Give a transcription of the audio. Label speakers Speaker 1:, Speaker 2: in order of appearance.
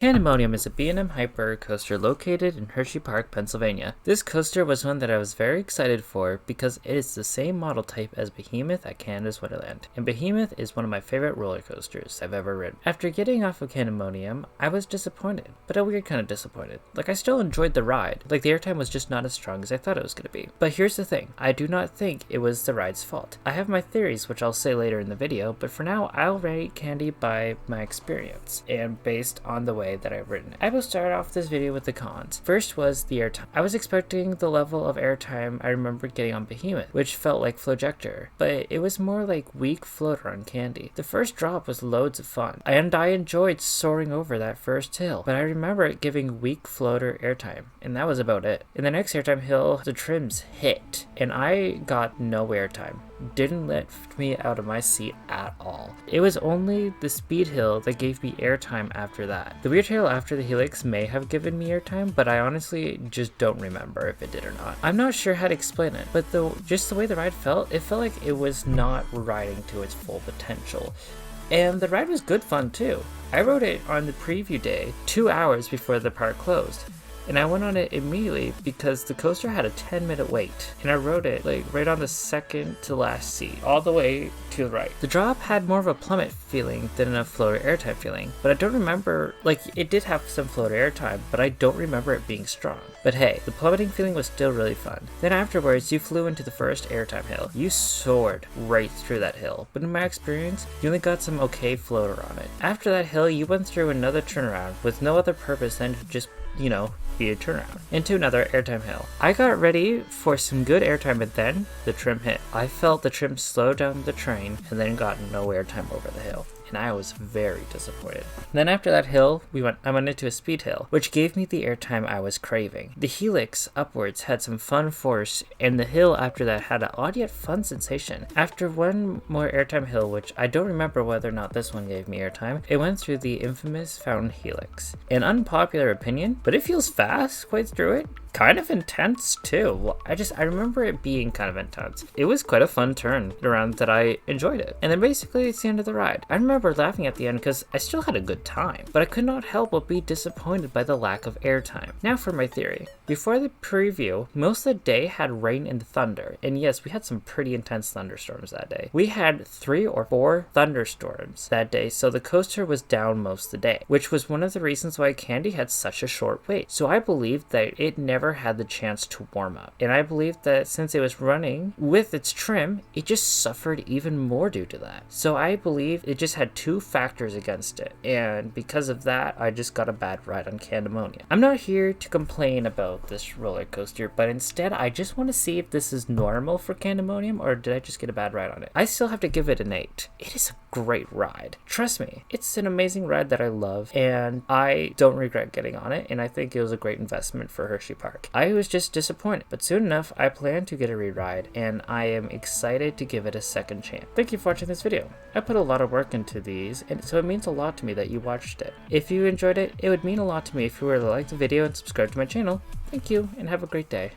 Speaker 1: Candymonium is a B&M Hyper coaster located in Hershey Park, Pennsylvania. This coaster was one that I was very excited for because it is the same model type as Behemoth at Canada's Wonderland, and Behemoth is one of my favorite roller coasters I've ever ridden. After getting off of Candymonium, I was disappointed, but a weird kind of disappointed. Like, I still enjoyed the ride, like the airtime was just not as strong as I thought it was going to be. But here's the thing, I do not think it was the ride's fault. I have my theories, which I'll say later in the video, but for now, I'll rate Candy by my experience, and based on the way that I've written it. I will start off this video with the cons. First was the airtime. I was expecting the level of airtime I remember getting on Behemoth, which felt like Flowjector, but it was more like weak floater on Candy. The first drop was loads of fun, and I enjoyed soaring over that first hill, but I remember it giving weak floater airtime, and that was about it. In the next airtime hill, the trims hit, and I got no airtime. Didn't lift me out of my seat at all. It was only the speed hill that gave me airtime after that. The weird hill after the helix may have given me airtime, but I honestly just don't remember if it did or not. I'm not sure how to explain it, but just the way the ride felt, it felt like it was not riding to its full potential. And the ride was good fun too. I rode it on the preview day, 2 hours before the park closed. And I went on it immediately because the coaster had a 10-minute wait. And I rode it like right on the second to last seat, all the way to the right. The drop had more of a plummet feeling than a floater airtime feeling, but I don't remember, like, it did have some floater airtime, but I don't remember it being strong. But hey, the plummeting feeling was still really fun. Then afterwards, you flew into the first airtime hill. You soared right through that hill, but in my experience, you only got some okay floater on it. After that hill, you went through another turnaround with no other purpose than to just, be a turnaround into another airtime hill. I got ready for some good airtime, but then the trim hit. I felt the trim slow down the train and then got no airtime over the hill, and I was very disappointed. Then after that hill, I went into a speed hill, which gave me the airtime I was craving. The helix upwards had some fun force, and the hill after that had an odd yet fun sensation. After one more airtime hill, which I don't remember whether or not this one gave me airtime, it went through the infamous fountain helix. An unpopular opinion, but it feels fast quite through it. Kind of intense too. I remember it being kind of intense. It was quite a fun turn around that I enjoyed it. And then basically it's the end of the ride. I remember laughing at the end because I still had a good time, but I could not help but be disappointed by the lack of airtime. Now for my theory. Before the preview, most of the day had rain and thunder, and yes, we had some pretty intense thunderstorms that day. We had 3 or 4 thunderstorms that day, so the coaster was down most of the day, which was one of the reasons why Candy had such a short wait. So I believed that it never had the chance to warm up, and I believe that since it was running with its trim, it just suffered even more due to that. So I believe it just had 2 factors against it, and because of that, I just got a bad ride on Candymonium. I'm not here to complain about this roller coaster, but instead I just want to see if this is normal for Candymonium, or did I just get a bad ride on it. I still have to give it an 8. It is a great ride. Trust me, it's an amazing ride that I love, and I don't regret getting on it, and I think it was a great investment for Hershey Park. I was just disappointed, but soon enough I plan to get a re-ride, and I am excited to give it a second chance. Thank you for watching this video. I put a lot of work into these, and so it means a lot to me that you watched it. If you enjoyed it, it would mean a lot to me if you were to like the video and subscribe to my channel. Thank you, and have a great day.